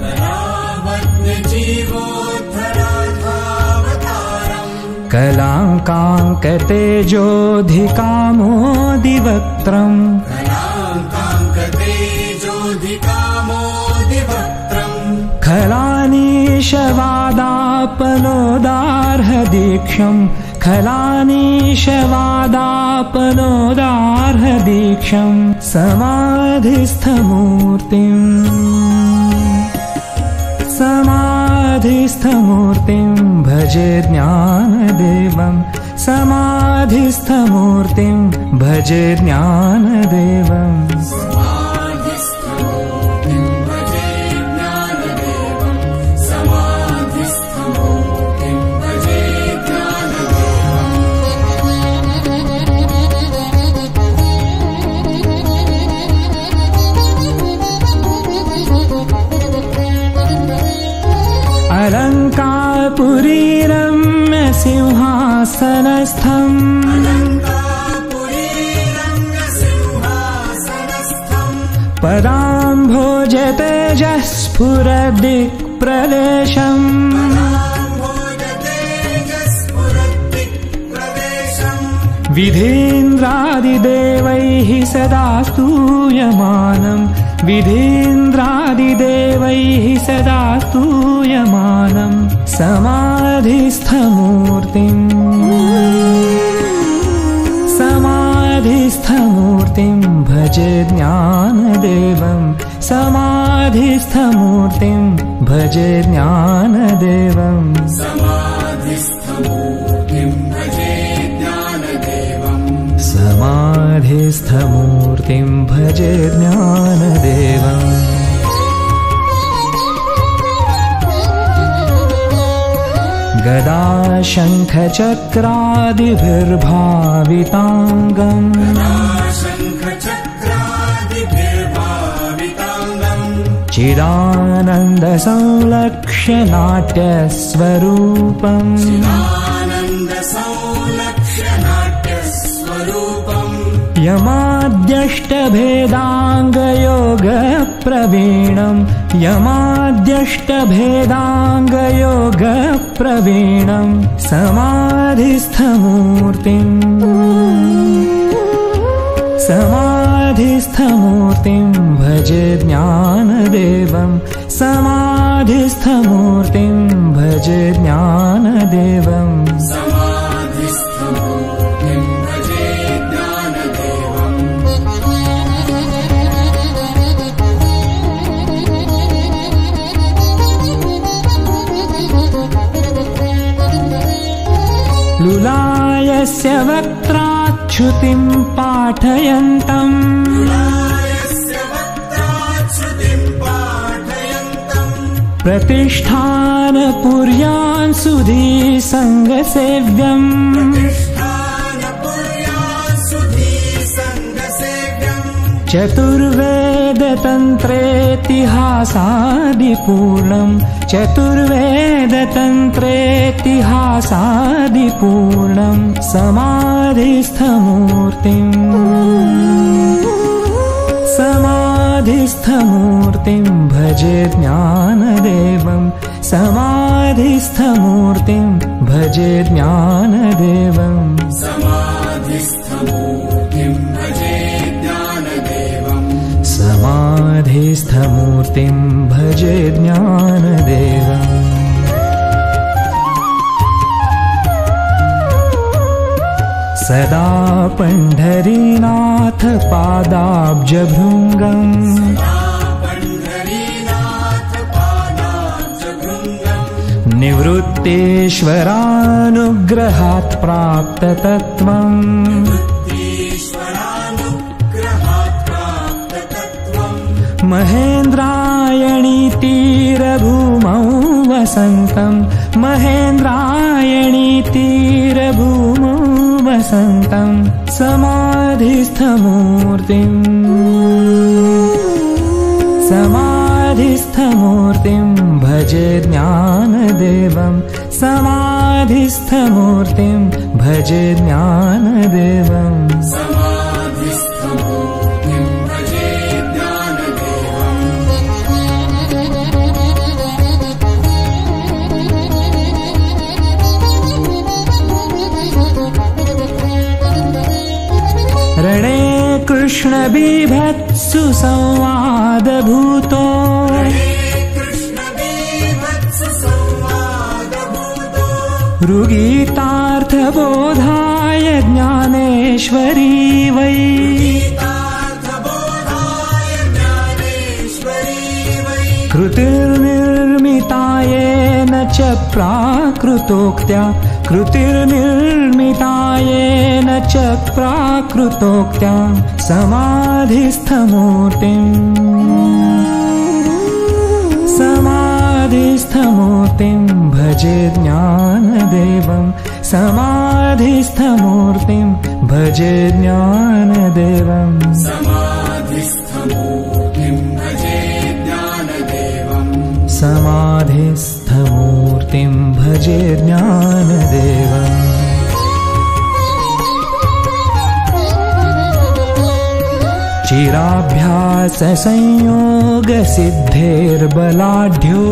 कलावद्यजीवोद्धरार्थावतारम् कलाङ्काङ्कतेजोऽधिकामोदिवक्त्रम् खलानीशवादापनोदार्हदीक्षम् खलानीशवादापनोदार्हदीक्षम् समाधिस्थमूर्तिम् भजे ज्ञानदेवम् समाधिस्थमूर्तिम् भजे ज्ञानदेवम् अलङ्कारपुरीरम्य सिंहासनस्थम् पदाम्भोजतेजः स्फुरदिक्प्रदेशम् विधीन्द्रादिदेवैः सदा स्तूयमानम् विधीन्द्रादिदेवैः सदा स्तूयमानम् समाधिस्थमूर्तिम् भजे ज्ञानदेवम् समाधिस्थमूर्तिम् भजे ज्ञानदेवम् समाधिस्थमूर्तिम् भजे ज्ञानदेवम् गदा शङ्खचक्रादिभिर्भाविताङ्गम् चिदानन्दसंलक्ष्य नाट्यस्वरूपम् यमाद्यष्टभेदाङ्गयोगप्रवीणम् यमाद्यष्टभेदाङ्गयोगप्रवीणम् समाधिस्थमूर्तिम् भजे ज्ञानदेवम् समाधिस्थमूर्तिम् भजे ज्ञानदेवम् लुलायस्य वक्त्राच्छ्रुतिम् पाठयन्तम् प्रतिष्ठानपुर्यान् सुधीसङ्गसेव्यम् चतुर्वेदतन्त्रेतिहासादिपूर्णम् चतुर्वेदतन्त्रेतिहासादिपूर्णम् समाधिस्थमूर्तिम् भजे ज्ञानदेवम् समाधिस्थमूर्तिम् भजे ज्ञानदेवम् समाधिस्थमूर्तिम् भजे ज्ञानदेवम् सदा पण्ढरीनाथ पादाब्जभृङ्गम् निवृत्तेश्वरानुग्रहात् प्राप्ततत्त्वम् महेन्द्रायणी तीरभूमौ वसन्तम् महेन्द्रायणी तीरभूमौ वसन्तम् समाधिस्थमूर्तिम् भजे ज्ञानदेवम् समाधिस्थमूर्तिम् भजे ज्ञानदेवम् समाधिस्थमूर्तिम् भजे कृष्णबीभत्सु संवादभूतो ऋगीतार्थबोधाय ज्ञानेश्वरी वै कृतिर्निर्मितायेन च प्राकृतोक्त्या कृतिर्निर्मितायेन च प्राकृतोक्त्या समाधिस्थमूर्तिं भजे ज्ञानदेवं समाधिस्थमूर्तिं भजे ज्ञानदेवं समाधिस्थमूर्तिं भजे ज्ञानदेवं समाधिस्थमूर्तिं भजे ज्ञानदेवम् चिराभ्यास संयोग सिद्धेर्बलाढ्यो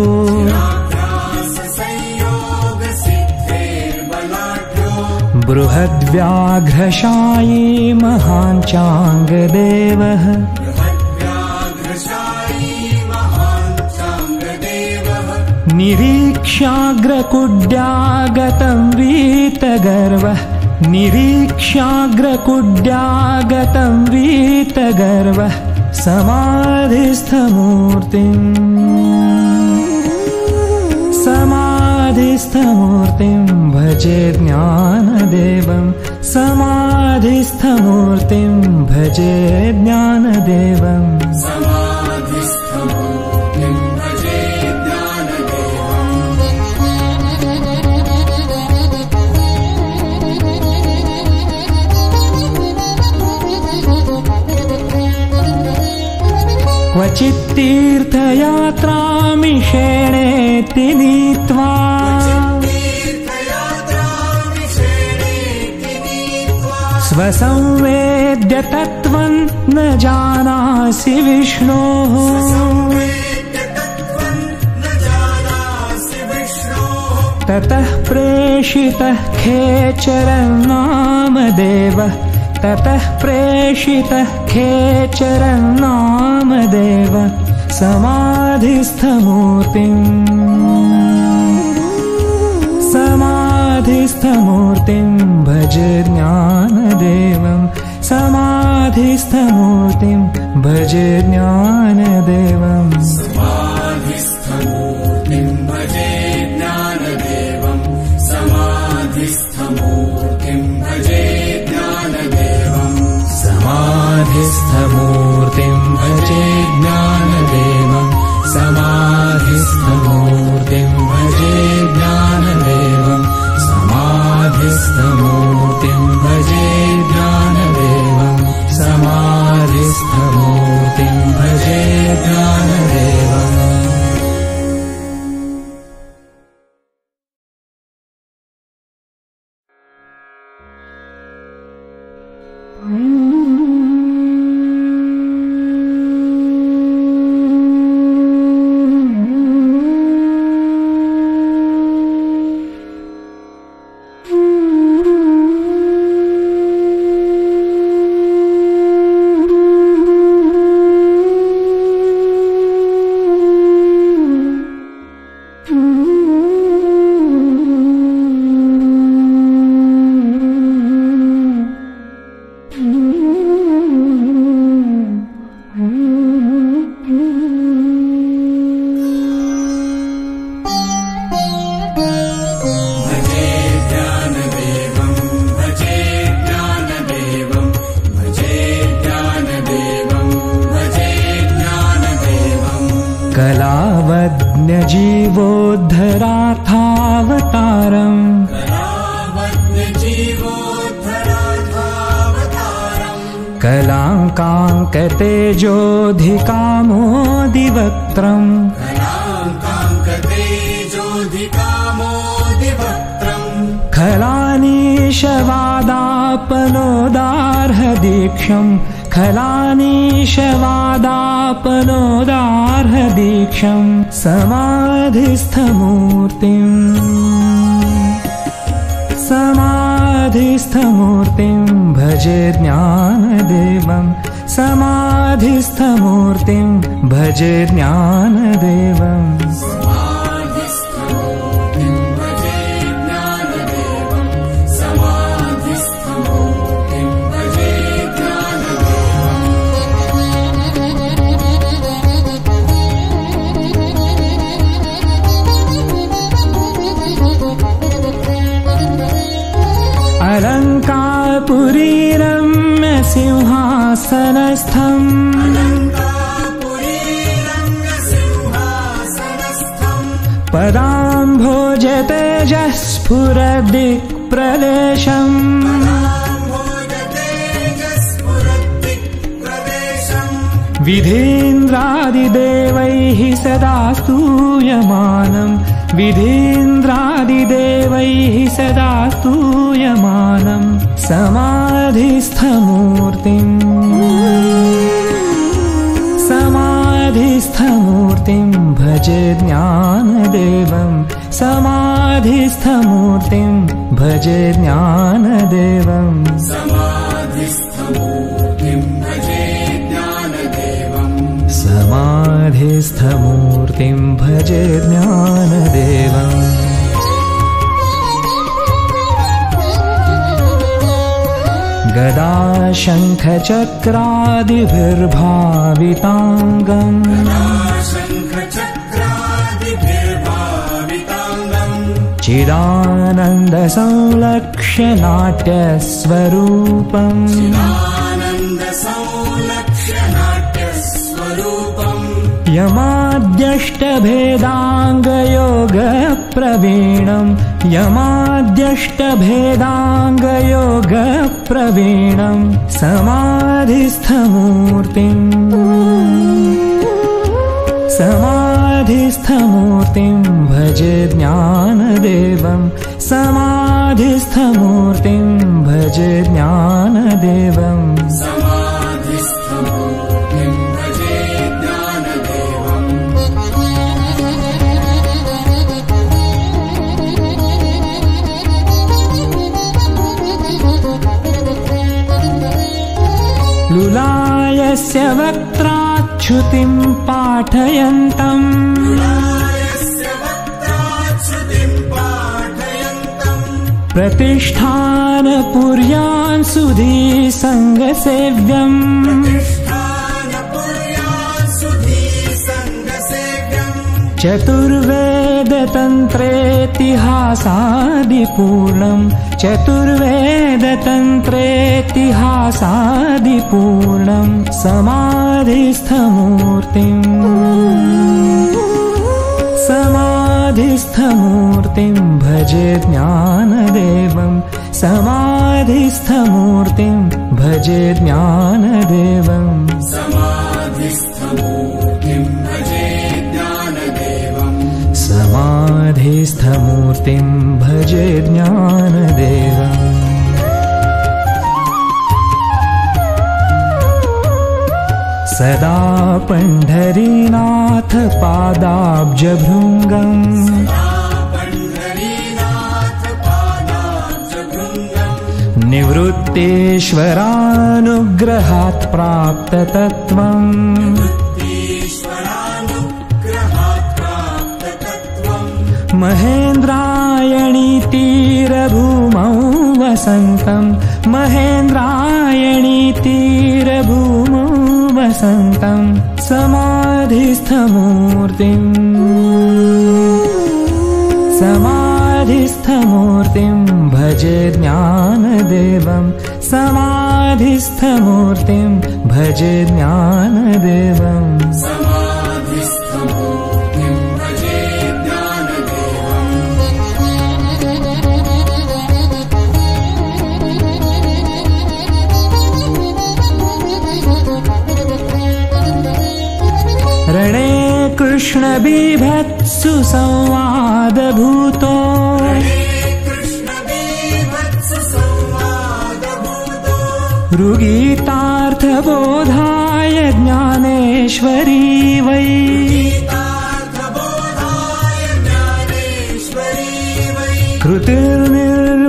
बृहद्व्याघ्रशायी महाञ्चाङ्गदेवः निरीक्ष्याग्रकुड्यागतं वीतगर्वः निरीक्ष्याग्रकुड्यागतं वीतगर्वः समाधिस्थमूर्तिं भजे ज्ञानदेवं समाधिस्थमूर्तिं भजे ज्ञानदेवं समाधिस्थमूर्तिं भजे क्वचित्तीर्थयात्रामिषेणेति नीत्वा स्वसंवेद्य तत्त्वं न जानासि विष्णोः ततः प्रेषितः खेचरं नामदेवः ततः प्रेषितः खेचरं नामदेवः समाधिस्थमूर्तिं भजे ज्ञानदेवं समाधिस्थमूर्तिं भजे ज्ञानदेवं समाधिस्थमूर्तिं भजे ज्ञानदेवं समाधिस्थमूर्तिं भजे समाधिस्थमूर्तिं भजे ज्ञानदेवं समाधिस्थमूर्तिं भजे ज्ञानदेवं समाधिस्थमूर्तिं भजे ज्ञानदेवं समाधिस्थमूर्तिं भजे ज्ञानदेवम् कलावज्ञजीवोद्धरार्थावतारम् कलाङ्काङ्कतेजोऽधिकामोदिवक्त्रम् खलानीशवादापनोदार्हदीक्षम् खलानीशवादापनोदार्हदीक्षम् समाधिस्थमूर्तिं भजे ज्ञानदेवं समाधिस्थमूर्तिं भजे ज्ञानदेवम् अलङ्कारपुरी रम्य सिंहासनस्थम् पदाम्भोज तेजः स्फुरदिक्प्रदेशम् विधीन्द्रादिदेवैः सदा स्तूयमानम् विधीन्द्रादिदेवैः सदा स्तूयमानम् समाधिस्थमूर्तिम् भजे ज्ञानदेवम् समाधिस्थमूर्तिम् भजे ज्ञानदेवम् समाधिस्थमूर्तिं भजे ज्ञानदेवम् गदा शङ्खचक्रादिभिर्भाविताङ्गम् चिदानन्दसंलक्ष्य नाट्यस्वरूपम् यमाद्यष्टभेदाङ्गयोगप्रवीणम् समाधिस्थमूर्तिं भजे ज्ञानदेवम् समाधिस्थमूर्तिं भजे ज्ञानदेवम् लुलायस्य वक्त्राच्युतिं पाठयन्तम् प्रतिष्ठानपुर्यान् सुधीसङ्गसेव्यम् चतुर्वेदतन्त्रेतिहासादिपूर्णम् समाधिस्थमूर्तिं भजे ज्ञानदेवम् समाधिस्थमूर्तिं भजे ज्ञानदेवम् समाधिस्थमूर्तिं भजे ज्ञानदेवम् सदा पण्ढरीनाथ पादाब्जभृङ्गम् निवृत्तेश्वरानुग्रहात् प्राप्ततत्त्वम् महेन्द्रायणी तीरभूमौ वसन्तम् महेन्द्रायणी तीरभूमौ वसन्तम् समाधिस्थमूर्तिं भजे ज्ञानदेवम् समाधिस्थमूर्तिं भजे ज्ञानदेवम् रणे कृष्णबीभत्सु संवादभूतो ऋगीतार्थबोधाय ज्ञानेश्वरी वै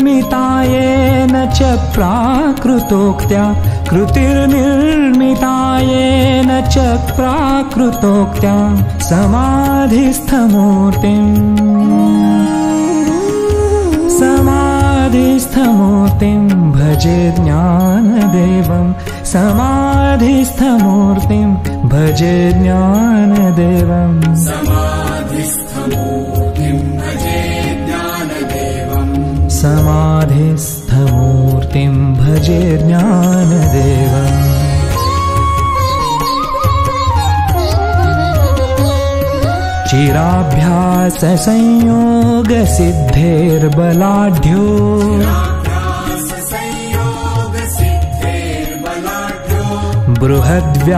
कृतिर्निर्मितायेन च प्राकृतोक्त्या कृतिर्निर्मितायेन च प्राकृतोक्त्या समाधिस्थमूर्तिं भजे ज्ञानदेवं समाधिस्थमूर्तिं भजे ज्ञानदेवं समाधिस्थमूर्तिं भजे ज्ञानदेवं समाधिस्थमूर्तिं भजे ज्ञानदेवम् चिराभ्याससंयोगसिद्धेर्बलाढ्यो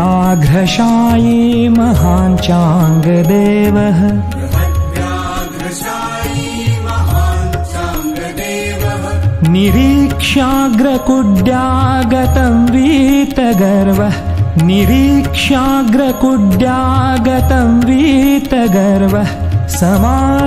बृहद्व्याघ्रशायी महाञ्चाङ्गदेवः निरीक्ष्याग्रकुड्यागतं वीतगर्वः निरीक्ष्याग्रकुड्यागतं वीतगर्वः समाधिस्थमूर्तिं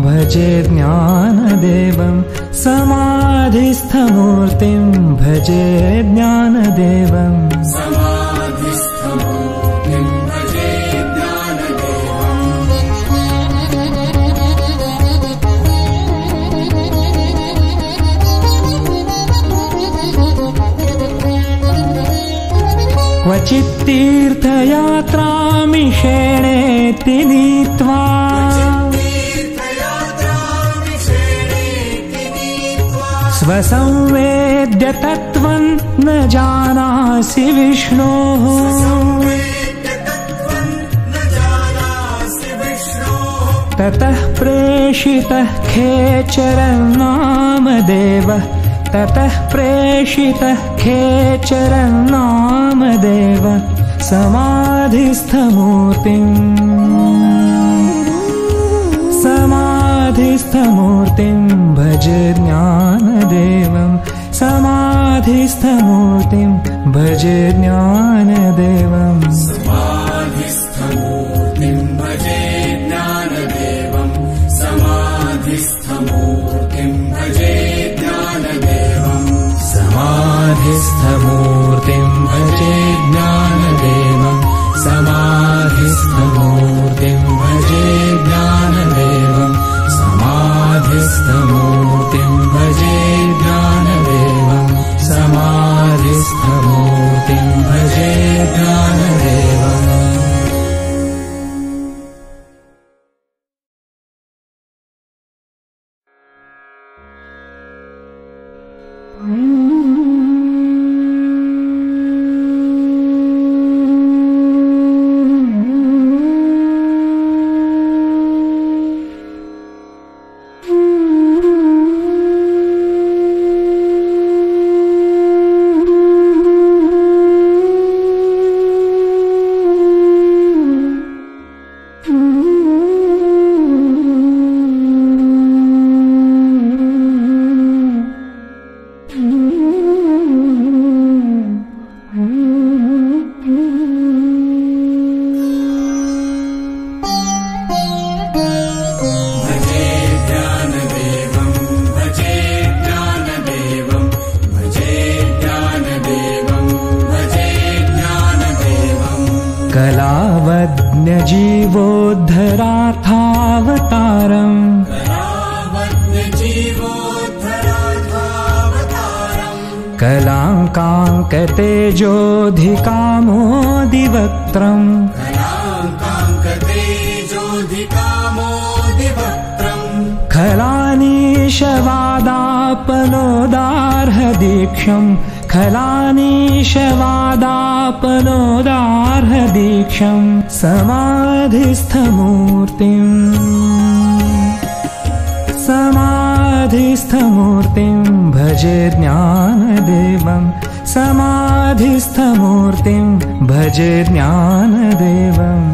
भजे ज्ञानदेवं समाधिस्थमूर्तिं भजे ज्ञानदेवं समाधिस्थमूर्तिं भजे क्वचित्तीर्थयात्रामिषेणेति नीत्वा स्वसंवेद्य तत्त्वं न जानासि विष्णोः ततः प्रेषितः खेचरं नामदेवः ततः प्रेषितः खेचरं नामदेवः समाधिस्थमूर्तिं भजे ज्ञानदेवं समाधिस्थमूर्तिं भजे ज्ञानदेवं समाधिस्थमूर्तिं भजे ज्ञानदेवं समाधिस्थमूर्तिं भजे ज्ञानदेवं समाधिस्थमूर्तिं भजे ज्ञानदेवं समाधिस्थमूर्तिं भजे ज्ञानदेवं समाधिस्थमूर्तिं भजे ज्ञानदेवं समाधिस्थमूर्तिं भजे ज्ञानदेवम् कलावज्ञजीवोद्धरार्थावतारम् कलाङ्काङ्कतेजोऽधिकामोदिवक्त्रम् खलानीशवादापनोदार्हदीक्षम् खलानीशवादापनोदार्हदीक्षम् समाधिस्थमूर्तिं भजे ज्ञानदेवं समाधिस्थमूर्तिं भजे ज्ञानदेवम्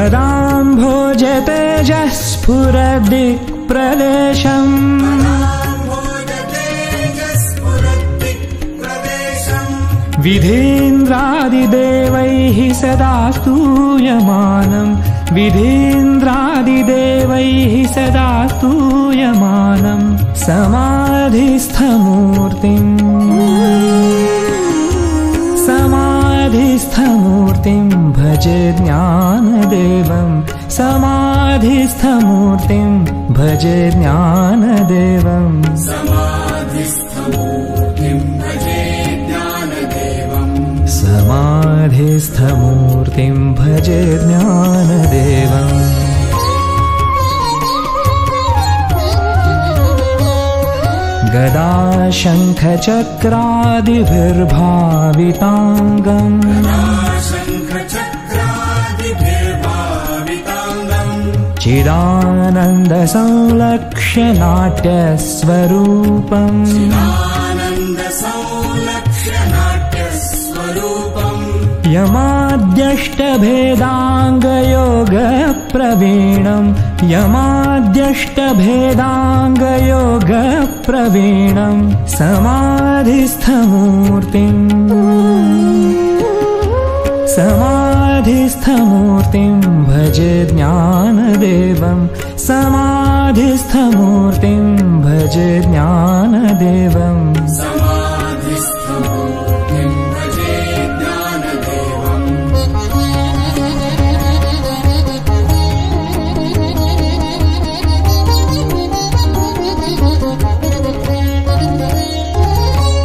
पदाम्भोजतेजः स्फुरद्दिक्प्रदेशम् विधीन्द्रादिदेवैः सदा स्तूयमानम् विधीन्द्रादिदेवैः सदा स्तूयमानम् समाधिस्थमूर्तिम् भजे ज्ञानदेवम् समाधिस्थमूर्तिम् भजे ज्ञानदेवम् समाधिस्थमूर्तिम् भजे ज्ञानदेवम् समाधिस्थमूर्तिम् भजे ज्ञानदेवम् गदा शङ्खचक्रादिभिर्भाविताङ्गम् चिदानन्दसंलक्ष्य नाट्यस्वरूपम् यमाद्यष्टभेदाङ्गयोगप्रवीणम् समाधिस्थमूर्तिम् भजे ज्ञानदेवम् समाधिस्थमूर्तिम् भजे ज्ञानदेवम् समाधिस्थमूर्तिम् भजे ज्ञानदेवम्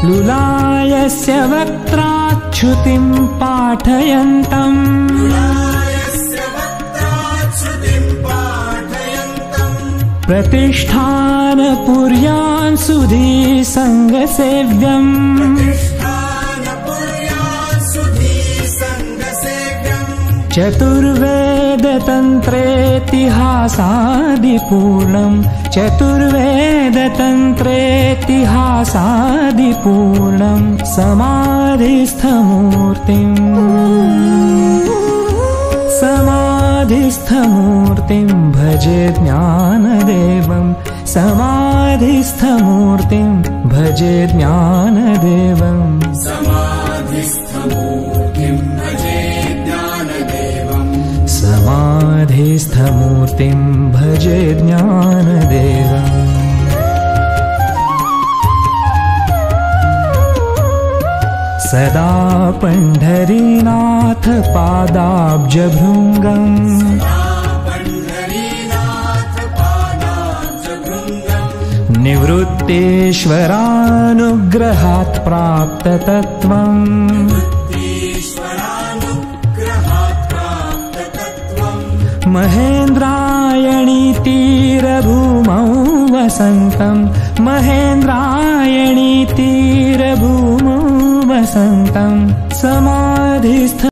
लुलायस्य वक्त्राच्छ्रुतिम् पाठयन्तम् प्रतिष्ठानपुर्यान् सुधीसङ्गसेव्यम् चतुर्वेदतन्त्रेतिहासादिपूर्णम् समाधिस्थमूर्तिम् भजे ज्ञानदेवम् समाधिस्थमूर्तिम् भजे ज्ञानदेवम् समाधिस्थमूर्तिम् भजे ज्ञानदेवम् समाधिस्थमूर्तिम् भजे ज्ञानदेवम् सदा पण्ढरीनाथ पादाब्जभृङ्गम् निवृत्तेश्वरानुग्रहात् प्राप्ततत्त्वम् महेन्द्रायणी तीरभूमौ वसन्तम् महेन्द्रायणी तीरभूमौ वसन्तम् समाधिस्थ